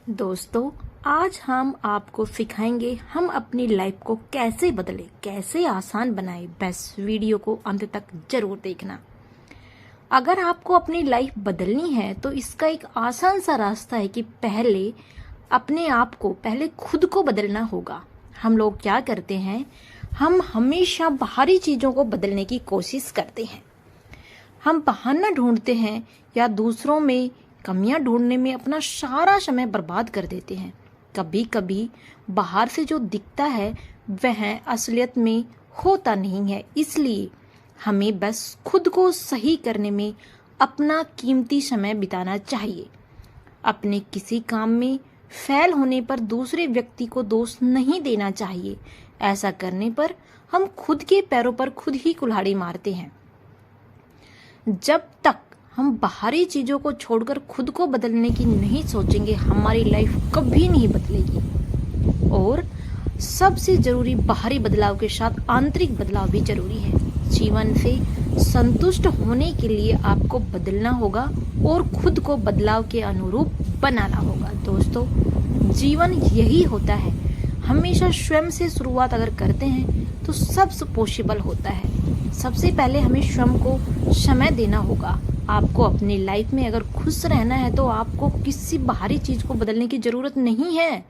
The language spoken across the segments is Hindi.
दोस्तों, आज हम आपको सिखाएंगे हम अपनी लाइफ को कैसे बदलें, कैसे आसान बनाएं। बस वीडियो को अंत तक जरूर देखना। अगर आपको अपनी लाइफ बदलनी है तो इसका एक आसान सा रास्ता है कि पहले अपने आप को, पहले खुद को बदलना होगा। हम लोग क्या करते हैं, हम हमेशा बाहरी चीज़ों को बदलने की कोशिश करते हैं। हम बहाना ढूंढते हैं या दूसरों में कमियां ढूंढने में अपना सारा समय बर्बाद कर देते हैं। कभी कभी बाहर से जो दिखता है वह असलियत में होता नहीं है। इसलिए हमें बस खुद को सही करने में अपना कीमती समय बिताना चाहिए। अपने किसी काम में फेल होने पर दूसरे व्यक्ति को दोष नहीं देना चाहिए। ऐसा करने पर हम खुद के पैरों पर खुद ही कुल्हाड़ी मारते हैं। जब तक हम बाहरी चीजों को छोड़कर खुद को बदलने की नहीं सोचेंगे, हमारी लाइफ कभी नहीं बदलेगी। और सबसे जरूरी, बाहरी बदलाव के साथ आंतरिक बदलाव भी जरूरी है। जीवन से संतुष्ट होने के लिए आपको बदलना होगा और खुद को बदलाव के अनुरूप बनाना होगा। दोस्तों, जीवन यही होता है। हमेशा स्वयं से शुरुआत अगर करते हैं तो सब पॉसिबल होता है। सबसे पहले हमें स्वयं को समय देना होगा। आपको अपनी लाइफ में अगर खुश रहना है तो आपको किसी बाहरी चीज को बदलने की जरूरत नहीं है,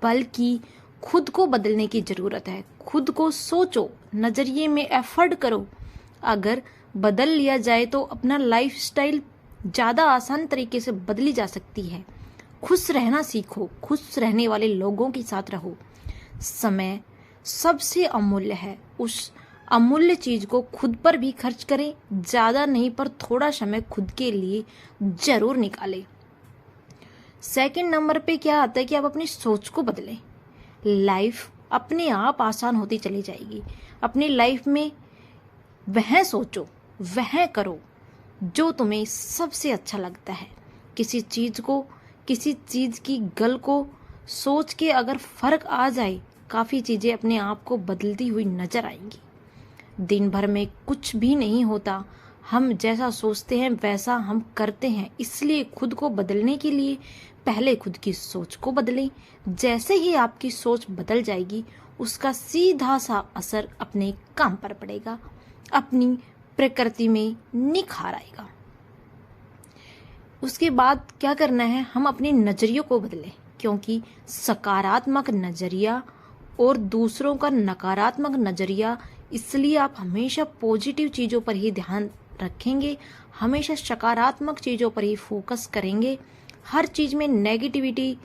बल्कि खुद को बदलने की जरूरत है। खुद को सोचो, नजरिए में एफर्ट करो। अगर बदल लिया जाए तो अपना लाइफ स्टाइल ज्यादा आसान तरीके से बदली जा सकती है। खुश रहना सीखो, खुश रहने वाले लोगों के साथ रहो। समय सबसे अमूल्य है। उस अमूल्य चीज को खुद पर भी खर्च करें। ज्यादा नहीं पर थोड़ा समय खुद के लिए जरूर निकालें। सेकंड नंबर पे क्या आता है कि आप अपनी सोच को बदलें। लाइफ अपने आप आसान होती चली जाएगी। अपनी लाइफ में वह सोचो, वह करो जो तुम्हें सबसे अच्छा लगता है। किसी चीज की गल को सोच के अगर फर्क आ जाए, काफी चीजें अपने आप को बदलती हुई नजर आएंगी। दिन भर में कुछ भी नहीं होता। हम जैसा सोचते हैं वैसा हम करते हैं। इसलिए खुद को बदलने के लिए पहले खुद की सोच को बदलें। जैसे ही आपकी सोच बदल जाएगी, उसका सीधा सा असर अपने काम पर पड़ेगा, अपनी प्रकृति में निखार आएगा। उसके बाद क्या करना है, हम अपने नजरियों को बदलें, क्योंकि सकारात्मक नजरिया और दूसरों का नकारात्मक नजरिया, इसलिए आप हमेशा पॉजिटिव चीज़ों पर ही ध्यान रखेंगे, हमेशा सकारात्मक चीज़ों पर ही फोकस करेंगे। हर चीज़ में नेगेटिविटी,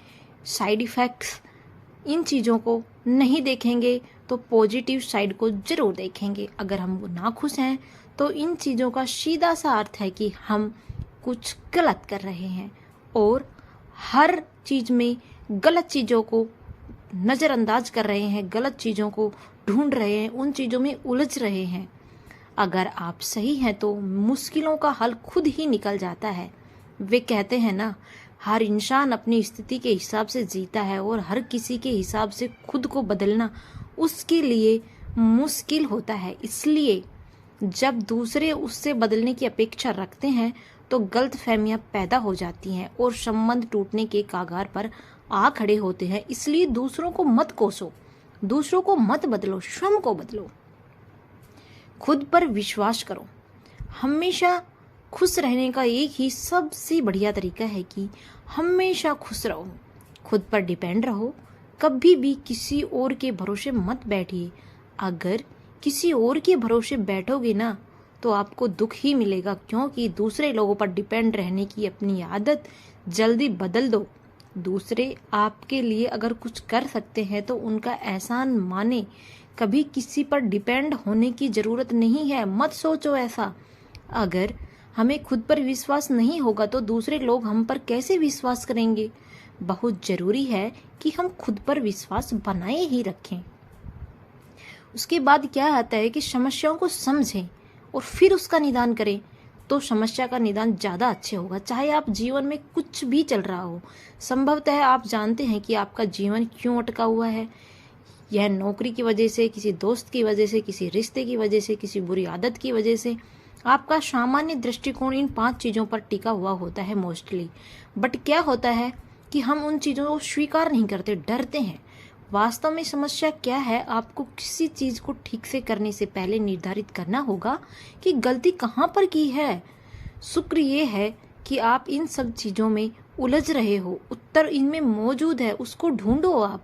साइड इफ़ेक्ट्स, इन चीज़ों को नहीं देखेंगे तो पॉजिटिव साइड को जरूर देखेंगे। अगर हम ना खुश हैं तो इन चीज़ों का सीधा सा अर्थ है कि हम कुछ गलत कर रहे हैं और हर चीज़ में गलत चीज़ों को नज़रअंदाज कर रहे हैं, गलत चीज़ों को ढूंढ रहे हैं, उन चीज़ों में उलझ रहे हैं। अगर आप सही हैं तो मुश्किलों का हल खुद ही निकल जाता है। वे कहते हैं ना, हर इंसान अपनी स्थिति के हिसाब से जीता है और हर किसी के हिसाब से खुद को बदलना उसके लिए मुश्किल होता है। इसलिए जब दूसरे उससे बदलने की अपेक्षा रखते हैं तो गलतफहमियां पैदा हो जाती हैं और संबंध टूटने के कगार पर आ खड़े होते हैं। इसलिए दूसरों को मत कोसो, दूसरों को मत बदलो, स्वयं को बदलो। खुद पर विश्वास करो। हमेशा खुश रहने का एक ही सबसे बढ़िया तरीका है कि हमेशा खुश रहो, खुद पर डिपेंड रहो। कभी भी किसी और के भरोसे मत बैठिए। अगर किसी और के भरोसे बैठोगे ना तो आपको दुख ही मिलेगा, क्योंकि दूसरे लोगों पर डिपेंड रहने की अपनी आदत जल्दी बदल दो। दूसरे आपके लिए अगर कुछ कर सकते हैं तो उनका एहसान माने। कभी किसी पर डिपेंड होने की जरूरत नहीं है, मत सोचो ऐसा। अगर हमें खुद पर विश्वास नहीं होगा तो दूसरे लोग हम पर कैसे विश्वास करेंगे। बहुत जरूरी है कि हम खुद पर विश्वास बनाए ही रखें। उसके बाद क्या आता है कि समस्याओं को समझें और फिर उसका निदान करें, तो समस्या का निदान ज़्यादा अच्छे होगा। चाहे आप जीवन में कुछ भी चल रहा हो, संभवतः आप जानते हैं कि आपका जीवन क्यों अटका हुआ है। यह नौकरी की वजह से, किसी दोस्त की वजह से, किसी रिश्ते की वजह से, किसी बुरी आदत की वजह से। आपका सामान्य दृष्टिकोण इन 5 चीज़ों पर टिका हुआ होता है मोस्टली। बट क्या होता है, कि हम उन चीज़ों को स्वीकार नहीं करते, डरते हैं। वास्तव में समस्या क्या है, आपको किसी चीज़ को ठीक से करने से पहले निर्धारित करना होगा कि गलती कहाँ पर की है। शुक्र ये है कि आप इन सब चीज़ों में उलझ रहे हो, उत्तर इनमें मौजूद है, उसको ढूंढो आप।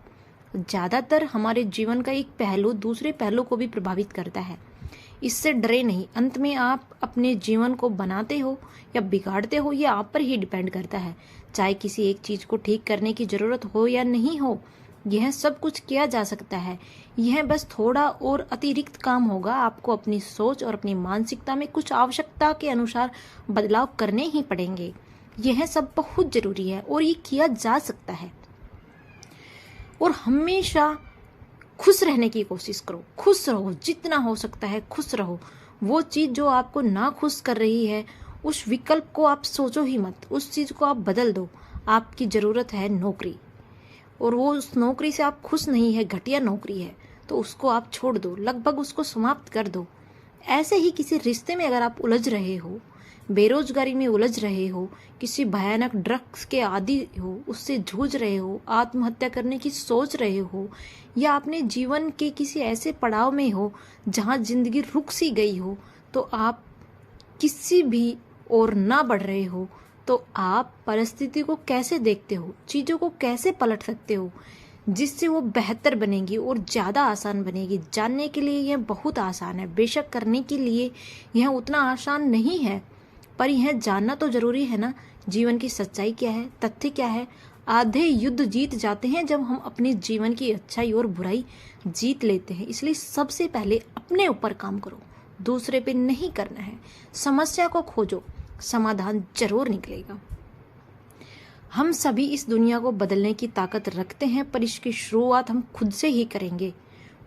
ज़्यादातर हमारे जीवन का एक पहलू दूसरे पहलू को भी प्रभावित करता है। इससे डरे नहीं, अंत में आप अपने जीवन को बनाते हो या बिगाड़ते हो, ये आप पर ही डिपेंड करता है। चाहे किसी एक चीज़ को ठीक करने की ज़रूरत हो या नहीं हो, यह सब कुछ किया जा सकता है। यह बस थोड़ा और अतिरिक्त काम होगा। आपको अपनी सोच और अपनी मानसिकता में कुछ आवश्यकता के अनुसार बदलाव करने ही पड़ेंगे। यह सब बहुत ज़रूरी है और ये किया जा सकता है। और हमेशा खुश रहने की कोशिश करो, खुश रहो, जितना हो सकता है खुश रहो। वो चीज़ जो आपको ना खुश कर रही है, उस विकल्प को आप सोचो ही मत, उस चीज़ को आप बदल दो। आपकी ज़रूरत है नौकरी, और वो उस नौकरी से आप खुश नहीं है, घटिया नौकरी है, तो उसको आप छोड़ दो, लगभग उसको समाप्त कर दो। ऐसे ही किसी रिश्ते में अगर आप उलझ रहे हो, बेरोजगारी में उलझ रहे हो, किसी भयानक ड्रग्स के आदी हो, उससे जूझ रहे हो, आत्महत्या करने की सोच रहे हो, या अपने जीवन के किसी ऐसे पड़ाव में हो जहां जिंदगी रुक सी गई हो, तो आप किसी भी और ना बढ़ रहे हो, तो आप परिस्थिति को कैसे देखते हो, चीज़ों को कैसे पलट सकते हो जिससे वो बेहतर बनेगी और ज़्यादा आसान बनेगी। जानने के लिए यह बहुत आसान है, बेशक करने के लिए यह उतना आसान नहीं है, पर यह जानना तो जरूरी है ना। जीवन की सच्चाई क्या है, तथ्य क्या है। आधे युद्ध जीत जाते हैं जब हम अपने जीवन की अच्छाई और बुराई जीत लेते हैं। इसलिए सबसे पहले अपने ऊपर काम करो, दूसरे पे नहीं करना है। समस्या को खोजो, समाधान जरूर निकलेगा। हम सभी इस दुनिया को बदलने की ताकत रखते हैं, पर इसकी शुरुआत हम खुद से ही करेंगे।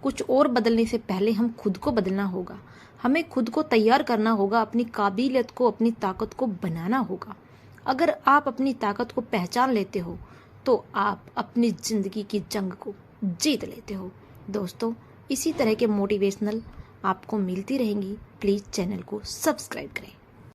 कुछ और बदलने से पहले हम खुद को बदलना होगा। हमें खुद को तैयार करना होगा, अपनी काबिलियत को, अपनी ताकत को बनाना होगा। अगर आप अपनी ताकत को पहचान लेते हो, तो आप अपनी जिंदगी की जंग को जीत लेते हो। दोस्तों, इसी तरह के मोटिवेशनल आपको मिलती रहेंगी। प्लीज़ चैनल को सब्सक्राइब करें।